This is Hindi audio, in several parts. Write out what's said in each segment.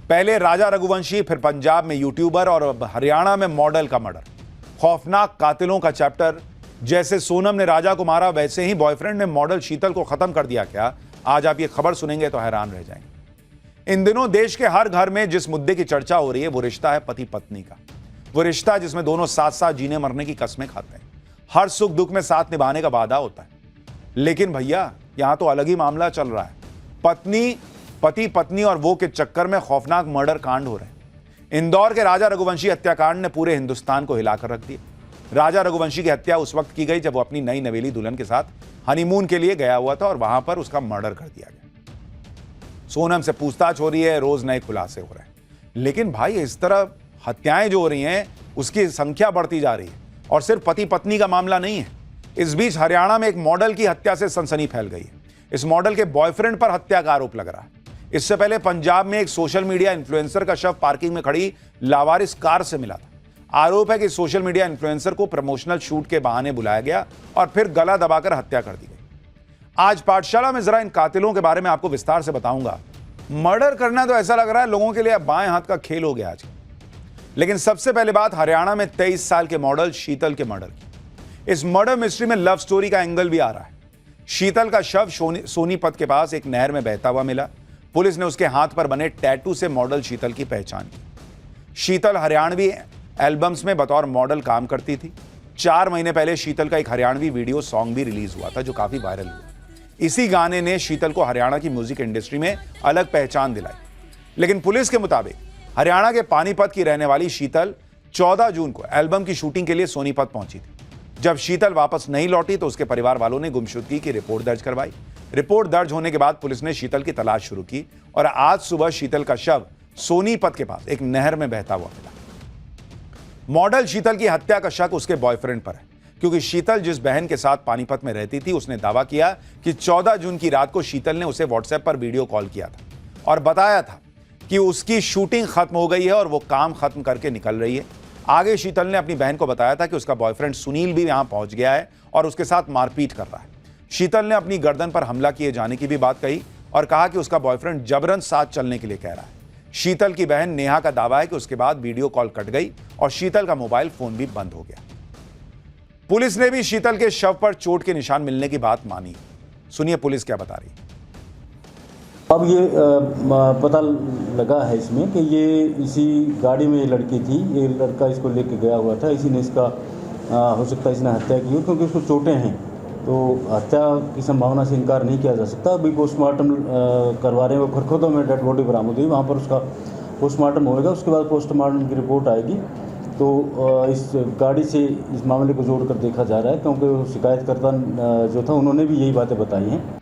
पहले राजा रघुवंशी, फिर पंजाब में यूट्यूबर और अब हरियाणा में मॉडल का मर्डर। खौफनाक कातिलों का चैप्टर। जैसे सोनम ने राजा को मारा, वैसे ही बॉयफ्रेंड ने मॉडल शीतल को खत्म कर दिया क्या? आज आप ये खबर सुनेंगे तो हैरान रह जाएंगे। इन दिनों देश के हर घर में जिस मुद्दे की चर्चा हो रही है वो रिश्ता है पति पत्नी का। वो रिश्ता जिसमें दोनों साथ साथ जीने मरने की कस्में खाते हैं, हर सुख दुख में साथ निभाने का वादा होता है। लेकिन भैया यहां तो अलग ही मामला चल रहा है। पति पत्नी और वो के चक्कर में खौफनाक मर्डर कांड हो रहे हैं। इंदौर के राजा रघुवंशी हत्याकांड ने पूरे हिंदुस्तान को हिलाकर रख दिया। राजा रघुवंशी की हत्या उस वक्त की गई जब वो अपनी नई नवेली दुल्हन के साथ हनीमून के लिए गया हुआ था और वहां पर उसका मर्डर कर दिया गया। सोनम से पूछताछ हो रही है, रोज नए खुलासे हो रहे हैं। लेकिन भाई इस तरह हत्याएं जो हो रही हैं उसकी संख्या बढ़ती जा रही है और सिर्फ पति पत्नी का मामला नहीं है। इस बीच हरियाणा में एक मॉडल की हत्या से सनसनी फैल गई है। इस मॉडल के बॉयफ्रेंड पर हत्या का आरोप लग रहा है। इससे पहले पंजाब में एक सोशल मीडिया इन्फ्लुएंसर का शव पार्किंग में खड़ी लावारिस कार से मिला था। आरोप है कि सोशल मीडिया इन्फ्लुएंसर को प्रमोशनल शूट के बहाने बुलाया गया और फिर गला दबाकर हत्या कर दी गई। आज पाठशाला में जरा इन कातिलों के बारे में आपको विस्तार से बताऊंगा। मर्डर करना तो ऐसा लग रहा है लोगों के लिए बाएं हाथ का खेल हो गया आज। लेकिन सबसे पहले बात हरियाणा में 23 साल के मॉडल शीतल के मर्डर की। इस मर्डर मिस्ट्री में लव स्टोरी का एंगल भी आ रहा है। शीतल का शव सोनीपत के पास एक नहर में बहता हुआ मिला। पुलिस ने उसके हाथ पर बने टैटू से मॉडल शीतल की पहचान की। शीतल हरियाणवी एल्बम्स में बतौर मॉडल काम करती थी। 4 महीने पहले शीतल का एक हरियाणवी वीडियो सॉन्ग भी रिलीज हुआ था जो काफी वायरल हुआ। इसी गाने ने शीतल को हरियाणा की म्यूजिक इंडस्ट्री में अलग पहचान दिलाई। लेकिन पुलिस के मुताबिक हरियाणा के पानीपत की रहने वाली शीतल 14 जून को एल्बम की शूटिंग के लिए सोनीपत पहुंची थी। जब शीतल वापस नहीं लौटी तो उसके परिवार वालों ने गुमशुदगी की रिपोर्ट दर्ज करवाई। रिपोर्ट दर्ज होने के बाद पुलिस ने शीतल की तलाश शुरू की और आज सुबह शीतल का शव सोनीपत के पास एक नहर में बहता हुआ मिला। मॉडल शीतल की हत्या का शक उसके बॉयफ्रेंड पर है, क्योंकि शीतल जिस बहन के साथ पानीपत में रहती थी उसने दावा किया कि 14 जून की रात को शीतल ने उसे व्हाट्सएप पर वीडियो कॉल किया था और बताया था कि उसकी शूटिंग खत्म हो गई है और वो काम खत्म करके निकल रही है। आगे शीतल ने अपनी बहन को बताया था कि उसका बॉयफ्रेंड सुनील भी यहां पहुंच गया है और उसके साथ मारपीट कर रहा है। शीतल ने अपनी गर्दन पर हमला किए जाने की भी बात कही और कहा कि उसका बॉयफ्रेंड जबरन साथ चलने के लिए कह रहा है। शीतल की बहन नेहा का दावा है कि उसके बाद वीडियो कॉल कट गई और शीतल का मोबाइल फोन भी बंद हो गया। पुलिस ने भी शीतल के शव पर चोट के निशान मिलने की बात मानी। सुनिए पुलिस क्या बता रही है। अब ये पता लगा है इसमें कि ये इसी गाड़ी में ये लड़की थी, ये लड़का इसको लेके गया हुआ था। इसी ने इसका हो सकता है इसने हत्या की हो, क्योंकि उसको चोटें हैं तो हत्या की संभावना से इनकार नहीं किया जा सकता। अभी पोस्टमार्टम करवा रहे हैं, वो खरखोदों में डेड बॉडी बरामद हुई, वहाँ पर उसका पोस्टमार्टम होगा। उसके बाद पोस्टमार्टम की रिपोर्ट आएगी तो इस गाड़ी से इस मामले को जोड़कर देखा जा रहा है, क्योंकि शिकायतकर्ता जो था उन्होंने भी यही बातें बताई हैं।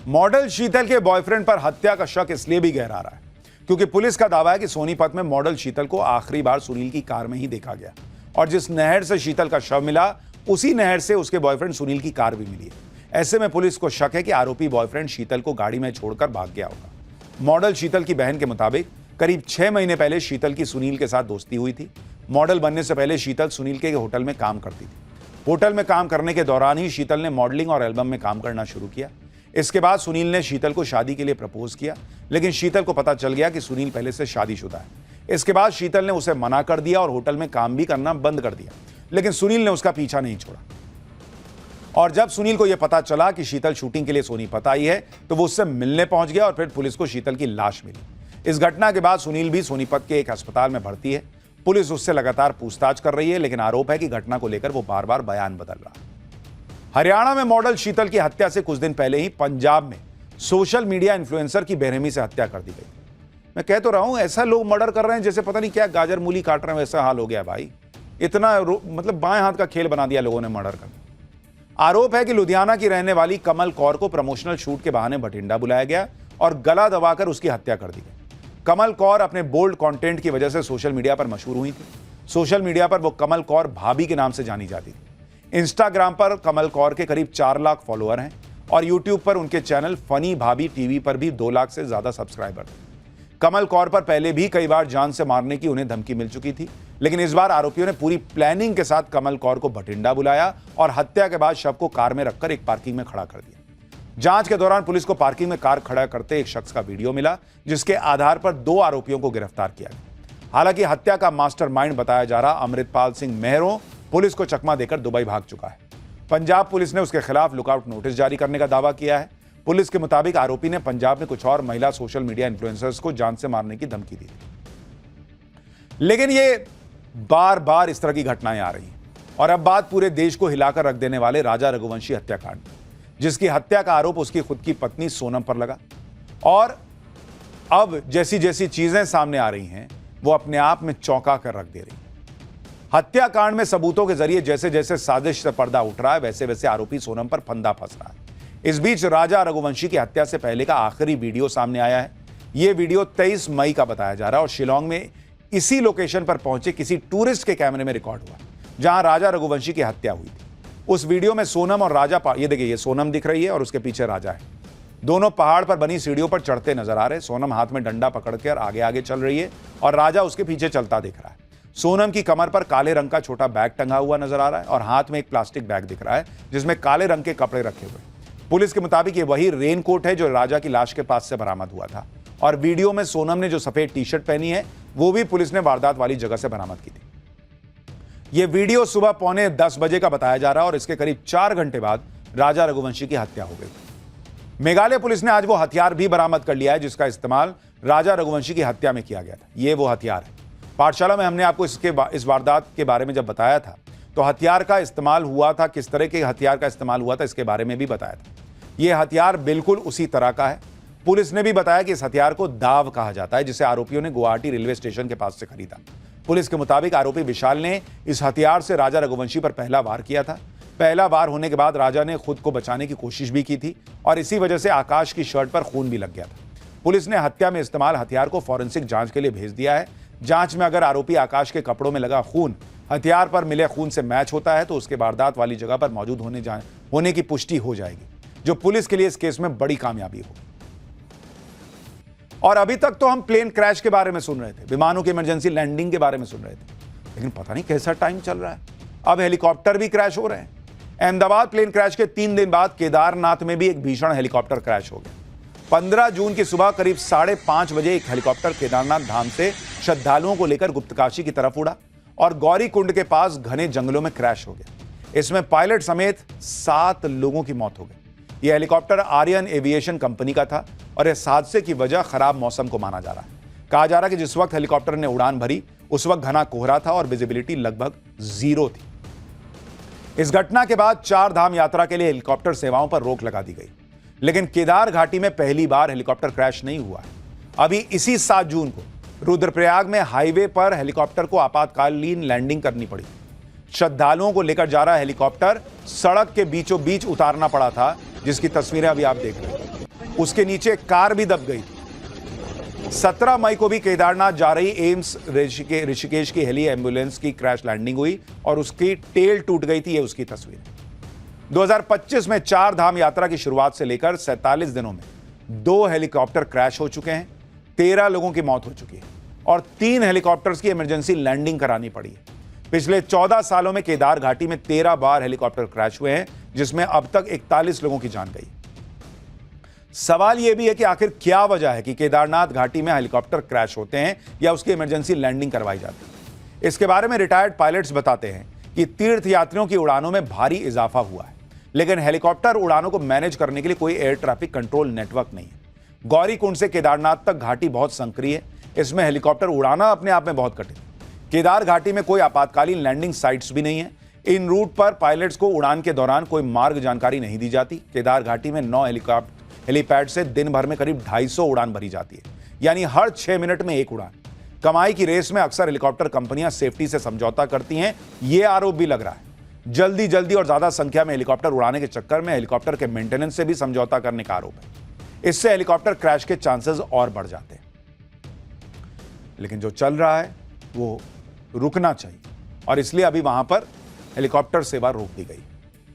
मॉडल शीतल के बॉयफ्रेंड पर हत्या का शक इसलिए भी गहरा रहा है क्योंकि पुलिस का दावा है कि सोनीपत में मॉडल शीतल को आखिरी बार सुनील की कार में ही देखा गया और जिस नहर से शीतल का शव मिला उसी नहर से उसके बॉयफ्रेंड सुनील की कार भी मिली है। ऐसे में पुलिस को शक है कि आरोपी बॉयफ्रेंड शीतल को गाड़ी में छोड़कर भाग गया होगा। मॉडल शीतल की बहन के मुताबिक करीब 6 महीने पहले शीतल की सुनील के साथ दोस्ती हुई थी। मॉडल बनने से पहले शीतल सुनील के होटल में काम करती थी। होटल में काम करने के दौरान ही शीतल ने मॉडलिंग और एल्बम में काम करना शुरू किया। इसके बाद सुनील ने शीतल को शादी के लिए प्रपोज किया, लेकिन शीतल को पता चल गया कि सुनील पहले से शादीशुदा है। इसके बाद शीतल ने उसे मना कर दिया और होटल में काम भी करना बंद कर दिया, लेकिन सुनील ने उसका पीछा नहीं छोड़ा। और जब सुनील को यह पता चला कि शीतल शूटिंग के लिए सोनीपत आई है तो वो उससे मिलने पहुंच गया और फिर पुलिस को शीतल की लाश मिली। इस घटना के बाद सुनील भी सोनीपत के एक अस्पताल में भर्ती है। पुलिस उससे लगातार पूछताछ कर रही है, लेकिन आरोप है कि घटना को लेकर वो बार बार बयान बदल रहा है। हरियाणा में मॉडल शीतल की हत्या से कुछ दिन पहले ही पंजाब में सोशल मीडिया इन्फ्लुएंसर की बेरहमी से हत्या कर दी गई। मैं कह तो रहा हूं ऐसा लोग मर्डर कर रहे हैं जैसे पता नहीं क्या गाजर मूली काट रहे हैं, वैसा हाल हो गया भाई। इतना मतलब बाएं हाथ का खेल बना दिया लोगों ने मर्डर कर। आरोप है कि लुधियाना की रहने वाली कमल कौर को प्रमोशनल शूट के बहाने बठिंडा बुलाया गया और गला दबाकर उसकी हत्या कर दी गई। कमल कौर अपने बोल्ड कंटेंट की वजह से सोशल मीडिया पर मशहूर हुई थी। सोशल मीडिया पर वो कमल कौर भाभी के नाम से जानी जाती थी। इंस्टाग्राम पर कमल कौर के करीब 4 लाख फॉलोअर हैं और यूट्यूब पर उनके चैनल फनी भाभी टीवी पर भी 2 लाख से ज्यादा सब्सक्राइबर थे। कमल कौर पर पहले भी कई बार जान से मारने की उन्हें धमकी मिल चुकी थी, लेकिन इस बार आरोपियों ने पूरी प्लानिंग के साथ कमल कौर को बठिंडा बुलाया और हत्या के बाद शव को कार में रखकर एक पार्किंग में खड़ा कर दिया। जांच के दौरान पुलिस को पार्किंग में कार खड़ा करते एक शख्स का वीडियो मिला, जिसके आधार पर 2 आरोपियों को गिरफ्तार किया गया। हालांकि हत्या का मास्टरमाइंड बताया जा रहा अमृतपाल सिंह मेहरों पुलिस को चकमा देकर दुबई भाग चुका है। पंजाब पुलिस ने उसके खिलाफ लुकआउट नोटिस जारी करने का दावा किया है। पुलिस के मुताबिक आरोपी ने पंजाब में कुछ और महिला सोशल मीडिया इन्फ्लुएंसर्स को जान से मारने की धमकी दी थी। लेकिन ये बार बार इस तरह की घटनाएं आ रही हैं और अब बात पूरे देश को हिलाकर रख देने वाले राजा रघुवंशी हत्याकांड, जिसकी हत्या का आरोप उसकी खुद की पत्नी सोनम पर लगा। और अब जैसी जैसी चीजें सामने आ रही हैं वो अपने आप में चौंका कर रख दे रही। हत्याकांड में सबूतों के जरिए जैसे जैसे साजिश से पर्दा उठ रहा है, वैसे वैसे आरोपी सोनम पर फंदा फंस रहा है। इस बीच राजा रघुवंशी की हत्या से पहले का आखिरी वीडियो सामने आया है। यह वीडियो 23 मई का बताया जा रहा है और शिलोंग में इसी लोकेशन पर पहुंचे किसी टूरिस्ट के कैमरे में रिकॉर्ड हुआ, जहां राजा रघुवंशी की हत्या हुई थी। उस वीडियो में सोनम और राजा, ये देखिए, ये सोनम दिख रही है और उसके पीछे राजा है। दोनों पहाड़ पर बनी सीढ़ियों पर चढ़ते नजर आ रहे। सोनम हाथ में डंडा पकड़कर आगे आगे चल रही है और राजा उसके पीछे चलता दिख रहा है। सोनम की कमर पर काले रंग का छोटा बैग टंगा हुआ नजर आ रहा है और हाथ में एक प्लास्टिक बैग दिख रहा है जिसमें काले रंग के कपड़े रखे हुए। पुलिस के मुताबिक ये वही रेनकोट है जो राजा की लाश के पास से बरामद हुआ था और वीडियो में सोनम ने जो सफेद टी-शर्ट पहनी है वो भी पुलिस ने वारदात वाली जगह से बरामद की थी। यह वीडियो सुबह 9:45 बजे का बताया जा रहा है और इसके करीब 4 घंटे बाद राजा रघुवंशी की हत्या हो गई। मेघालय पुलिस ने आज वो हथियार भी बरामद कर लिया है जिसका इस्तेमाल राजा रघुवंशी की हत्या में किया गया था। ये वो हथियार है। पाठशाला में हमने आपको इस वारदात के बारे में जब बताया था तो हथियार का इस्तेमाल हुआ था, किस तरह के हथियार का इस्तेमाल हुआ था, इसके बारे में भी बताया था। यह हथियार बिल्कुल उसी तरह का है। पुलिस ने भी बताया कि इस हथियार को दाव कहा जाता है, जिसे आरोपियों ने गुवाहाटी रेलवे स्टेशन के पास से खरीदा। पुलिस के मुताबिक आरोपी विशाल ने इस हथियार से राजा रघुवंशी पर पहला वार किया था। पहला वार होने के बाद राजा ने खुद को बचाने की कोशिश भी की थी और इसी वजह से आकाश की शर्ट पर खून भी लग गया था। पुलिस ने हत्या में इस्तेमाल हथियार को फॉरेंसिक जांच के लिए भेज दिया है। जांच में अगर आरोपी आकाश के कपड़ों में लगा खून हथियार पर मिले खून से मैच होता है तो उसके वारदात वाली जगह पर मौजूद होने की पुष्टि हो जाएगी, जो पुलिस के लिए इस केस में बड़ी कामयाबी होगी। और अभी तक तो हम प्लेन क्रैश के बारे में सुन रहे थे, विमानों की इमरजेंसी लैंडिंग के बारे में सुन रहे थे, लेकिन पता नहीं कैसा टाइम चल रहा है, अब हेलीकॉप्टर भी क्रैश हो रहे हैं। अहमदाबाद प्लेन क्रैश के 3 दिन बाद केदारनाथ में भी एक भीषण हेलीकॉप्टर क्रैश हो गया। 15 जून की सुबह करीब 5:30 बजे एक हेलीकॉप्टर केदारनाथ धाम से श्रद्धालुओं को लेकर गुप्तकाशी की तरफ उड़ा और गौरी कुंड के पास घने जंगलों में क्रैश हो गया। इसमें पायलट समेत 7 लोगों की मौत हो गई। यह हेलीकॉप्टर आर्यन एविएशन कंपनी का था और इस हादसे की वजह खराब मौसम को माना जा रहा है। कहा जा रहा है कि जिस वक्त हेलीकॉप्टर ने उड़ान भरी उस वक्त घना कोहरा था और विजिबिलिटी लगभग 0 थी। इस घटना के बाद 4 धाम यात्रा के लिए हेलीकॉप्टर सेवाओं पर रोक लगा दी गई, लेकिन केदार घाटी में पहली बार हेलीकॉप्टर क्रैश नहीं हुआ है। अभी इसी 7 जून को रुद्रप्रयाग में हाईवे पर हेलीकॉप्टर को आपातकालीन लैंडिंग करनी पड़ी। श्रद्धालुओं को लेकर जा रहा हेलीकॉप्टर सड़क के बीचों बीच उतारना पड़ा था, जिसकी तस्वीरें अभी आप देख रहे हैं। उसके नीचे कार भी दब गई थी। 17 मई को भी केदारनाथ जा रही एम्स ऋषिकेश की हेली एम्बुलेंस की क्रैश लैंडिंग हुई और उसकी टेल टूट गई थी। ये उसकी तस्वीर। 2025 में 4 धाम यात्रा की शुरुआत से लेकर 47 दिनों में 2 हेलीकॉप्टर क्रैश हो चुके हैं, 13 लोगों की मौत हो चुकी है और 3 हेलीकॉप्टर्स की इमरजेंसी लैंडिंग करानी पड़ी है। पिछले 14 सालों में केदार घाटी में 13 बार हेलीकॉप्टर क्रैश हुए हैं, जिसमें अब तक 41 लोगों की जान गई। सवाल यह भी है कि आखिर क्या वजह है कि केदारनाथ घाटी में हेलीकॉप्टर क्रैश होते हैं या उसकी इमरजेंसी लैंडिंग करवाई जाती है। इसके बारे में रिटायर्ड पायलट्स बताते हैं कि तीर्थयात्रियों की उड़ानों में भारी इजाफा हुआ है, लेकिन हेलीकॉप्टर उड़ानों को मैनेज करने के लिए कोई एयर ट्रैफिक कंट्रोल नेटवर्क नहीं है। गौरी कुंड से केदारनाथ तक घाटी बहुत संकरी है, इसमें हेलीकॉप्टर उड़ाना अपने आप में बहुत कठिन है। केदार घाटी में कोई आपातकालीन लैंडिंग साइट्स भी नहीं है। इन रूट पर पायलट्स को उड़ान के दौरान कोई मार्ग जानकारी नहीं दी जाती। केदार घाटी में 9 हेलीपैड से दिन भर में करीब 250 उड़ान भरी जाती है, यानी हर 6 मिनट में एक उड़ान। कमाई की रेस में अक्सर हेलीकॉप्टर कंपनियां सेफ्टी से समझौता करती हैं, यह आरोप भी लग रहा है। जल्दी और ज्यादा संख्या में हेलीकॉप्टर उड़ाने के चक्कर में हेलीकॉप्टर के मेंटेनेंस से भी समझौता करने का आरोप है। इससे हेलीकॉप्टर क्रैश के चांसेस और बढ़ जाते हैं। लेकिन जो चल रहा है वो रुकना चाहिए और इसलिए अभी वहां पर हेलीकॉप्टर सेवा रोक दी गई।